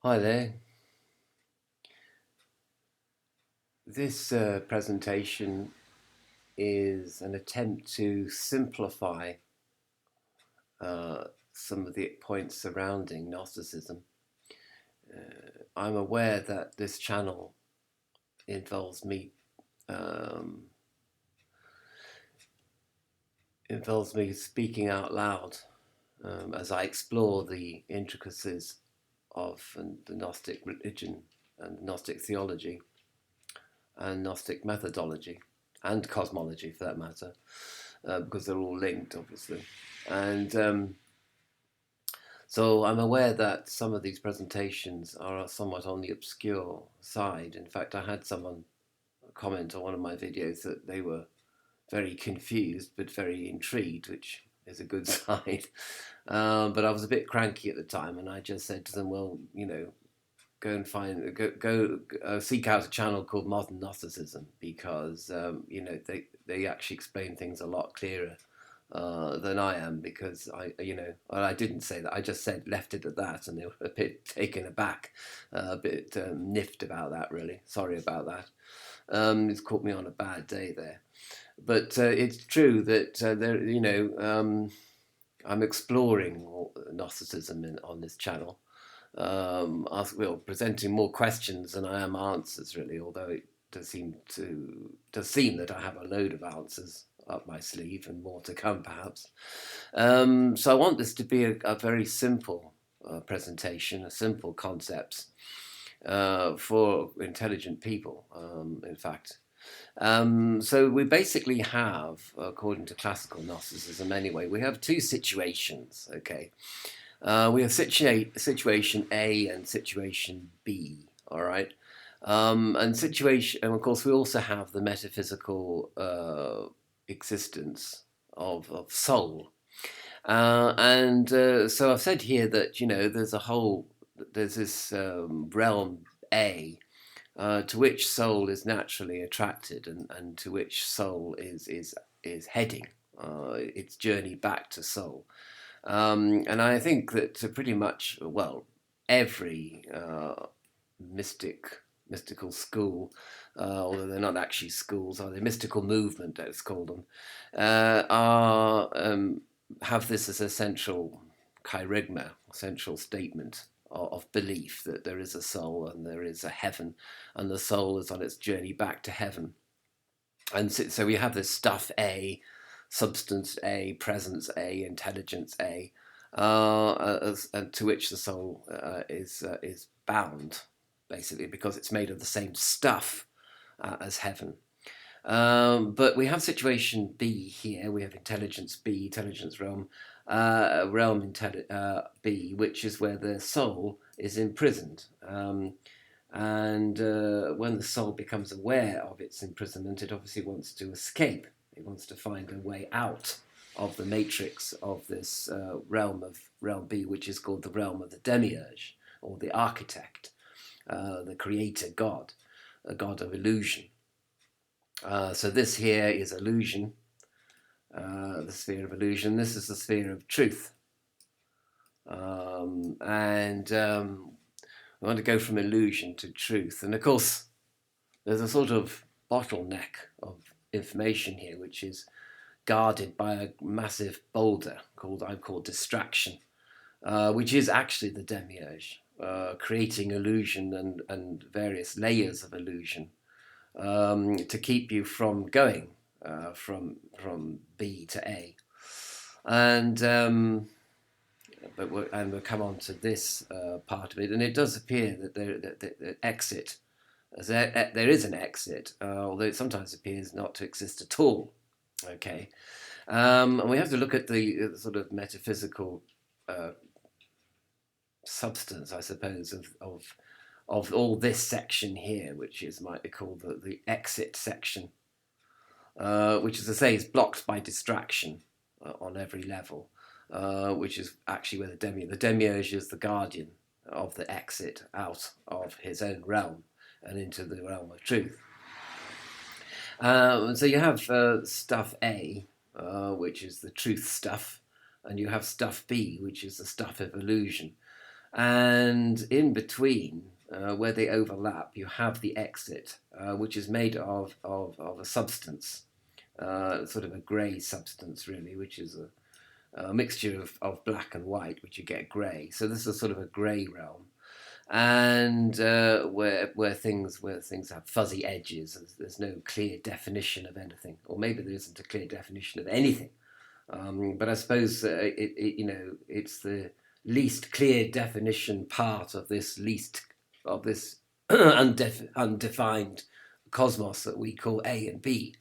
Hi there. This presentation is an attempt to simplify uh, some of the points surrounding Gnosticism. I'm aware that this channel involves me um, speaking out loud as I explore the intricacies of the Gnostic religion and Gnostic theology and Gnostic methodology and cosmology for that matter, because they're all linked, obviously. And so I'm aware that some of these presentations are somewhat on the obscure side. In fact, I had someone comment on one of my videos that they were very confused but very intrigued, which is a good sign. But I was a bit cranky at the time, and I just said to them, "Well, go and seek out a channel called Modern Gnosticism because they actually explain things a lot clearer than I am, because I didn't say that. I just left it at that, and they were a bit taken aback, a bit niffed about that. Really, sorry about that. It's caught me on a bad day there, but it's true that I'm exploring Gnosticism on this channel. Presenting more questions than I am answers, really. Although it does seem that I have a load of answers up my sleeve and more to come, perhaps. So I want this to be a very simple presentation, a simple concepts for intelligent people. In fact, so we basically have, according to classical Gnosticism, anyway, we have two situations. Okay, we have situation A and situation B. All right. And of course, we also have the metaphysical existence of soul. So I've said here that there's this realm A to which soul is naturally attracted, and to which soul is heading its journey back to soul. And I think that pretty much, well, every mystical school, although they're not actually schools, are they? Mystical movement, let's call them, are have this as a central charisma, central statement of belief that there is a soul and there is a heaven, and the soul is on its journey back to heaven. And so we have this stuff A, substance A, presence A, intelligence A, and to which the soul is bound, basically, because it's made of the same stuff as heaven. But we have situation B here. We have intelligence B, intelligence realm, B, which is where the soul is imprisoned. And when the soul becomes aware of its imprisonment, it obviously wants to escape. It wants to find a way out of the matrix of this realm B, which is called the realm of the demiurge, or the architect, the creator god, a god of illusion. So this here is illusion, the sphere of illusion. This is the sphere of truth. And we want to go from illusion to truth. And of course, there's a sort of bottleneck of information here, which is guarded by a massive boulder I've called distraction, which is actually the demiurge, creating illusion and various layers of illusion to keep you from going from B to A. And we'll come on to this part of it, and it does appear that there is an exit, although it sometimes appears not to exist at all. Okay, and we have to look at the sort of metaphysical substance, I suppose, of all this section here, which might be called the exit section, which, as I say, is blocked by distraction on every level, which is actually where the demiurge is the guardian of the exit out of his own realm and into the realm of truth. So you have stuff A, which is the truth stuff, and you have stuff B, which is the stuff of illusion. And in between, where they overlap, you have the exit, which is made of a substance, sort of a grey substance, really, which is a mixture of black and white, which you get grey. So this is sort of a grey realm, and where things have fuzzy edges. There's no clear definition of anything, or maybe there isn't a clear definition of anything. But I suppose it's the least clear definition part of this undefined cosmos that we call A and B.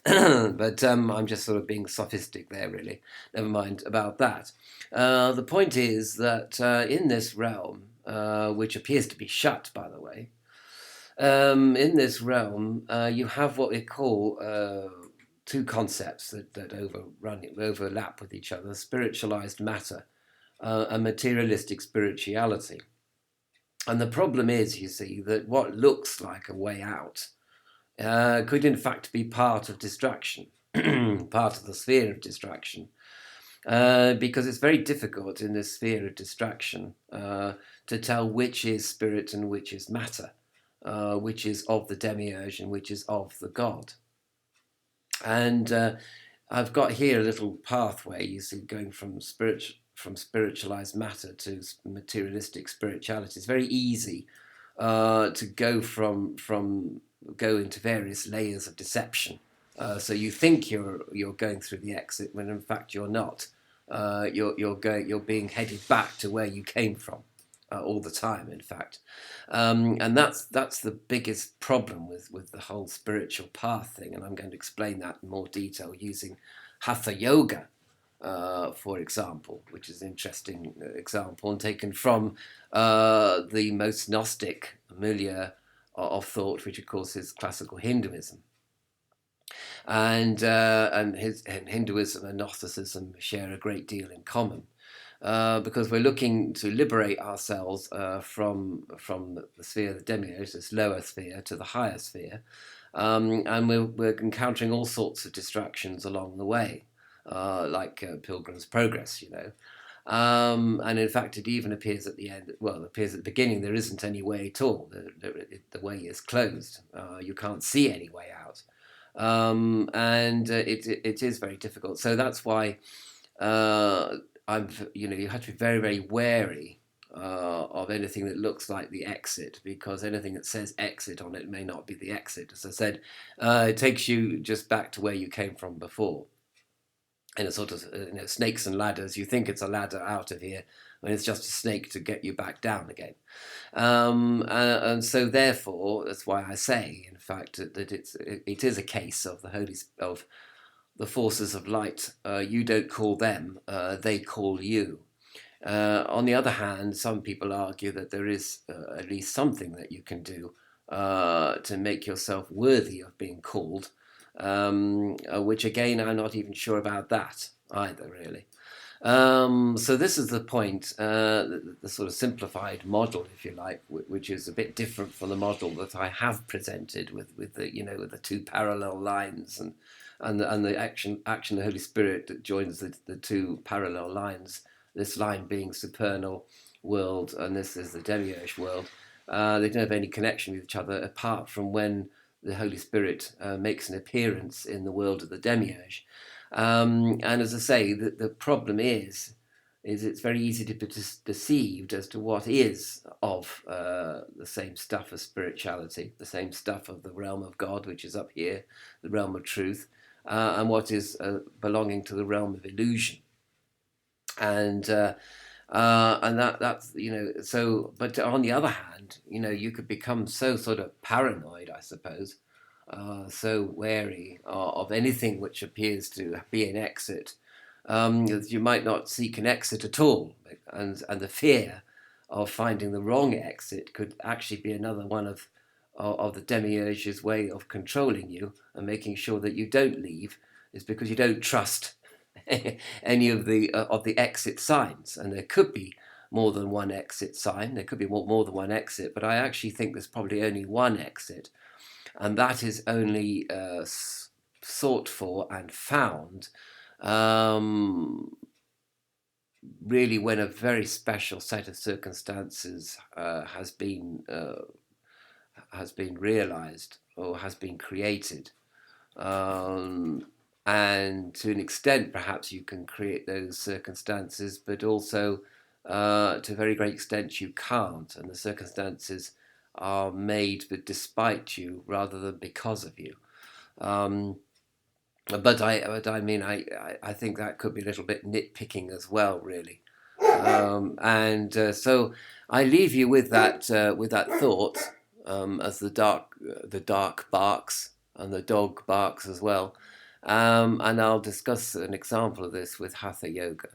But I'm just sort of being sophistic there, really. Never mind about that. The point is that in this realm, which appears to be shut, by the way, in this realm, you have what we call two concepts that overlap with each other: spiritualized matter and materialistic spirituality. And the problem is, you see, that what looks like a way out could in fact be part of distraction, part of the sphere of distraction, because it's very difficult in this sphere of distraction to tell which is spirit and which is matter, which is of the demiurge and which is of the god. And I've got here a little pathway, you see, going from spiritualized matter to materialistic spirituality. It's very easy to go into various layers of deception. So you think you're going through the exit when in fact you're not. You're being headed back to where you came from. All the time, in fact, and that's the biggest problem with the whole spiritual path thing, and I'm going to explain that in more detail using Hatha Yoga, for example, which is an interesting example and taken from the most Gnostic milieu of thought, which of course is classical Hinduism. And Hinduism and Gnosticism share a great deal in common. Because we're looking to liberate ourselves from the sphere of the demiurge, this lower sphere, to the higher sphere, and we're encountering all sorts of distractions along the way, like Pilgrim's Progress, and in fact, it even appears at the end. Well, it appears at the beginning there isn't any way at all. The way is closed. You can't see any way out, and it is very difficult. So that's why. You have to be very, very wary of anything that looks like the exit, because anything that says exit on it may not be the exit. As I said, it takes you just back to where you came from before. In a sort of snakes and ladders, you think it's a ladder out of here, when it's just a snake to get you back down again. And so, therefore, that's why I say, in fact, that it is a case of the forces of light. You don't call them, they call you. On the other hand, some people argue that there is at least something that you can do to make yourself worthy of being called, which again, I'm not even sure about that either, really. So this is the point, the sort of simplified model, if you like, which is a bit different from the model that I have presented with the two parallel lines and the action of the Holy Spirit that joins the two parallel lines, this line being supernal world and this is the demiurge world. They don't have any connection with each other apart from when the Holy Spirit makes an appearance in the world of the demiurge. And as I say, the problem is it's very easy to be deceived as to what is of the same stuff as spirituality, the same stuff of the realm of God, which is up here, the realm of truth, and what is belonging to the realm of illusion. And that's so. But on the other hand, you could become so sort of paranoid, I suppose, so wary of anything which appears to be an exit, that you might not seek an exit at all, and the fear of finding the wrong exit could actually be another one of the demiurge's way of controlling you and making sure that you don't leave, is because you don't trust any of the exit signs. And there could be more than one exit sign, there could be more than one exit, but I actually think there's probably only one exit, and that is only sought for and found really when a very special set of circumstances has been realized or has been created. Um, and to an extent, perhaps you can create those circumstances, but also to a very great extent you can't. And the circumstances are made but despite you rather than because of you. Um, but I mean, I think that could be a little bit nitpicking as well, really. And so I leave you with that thought as the dark barks and the dog barks as well. And I'll discuss an example of this with Hatha Yoga.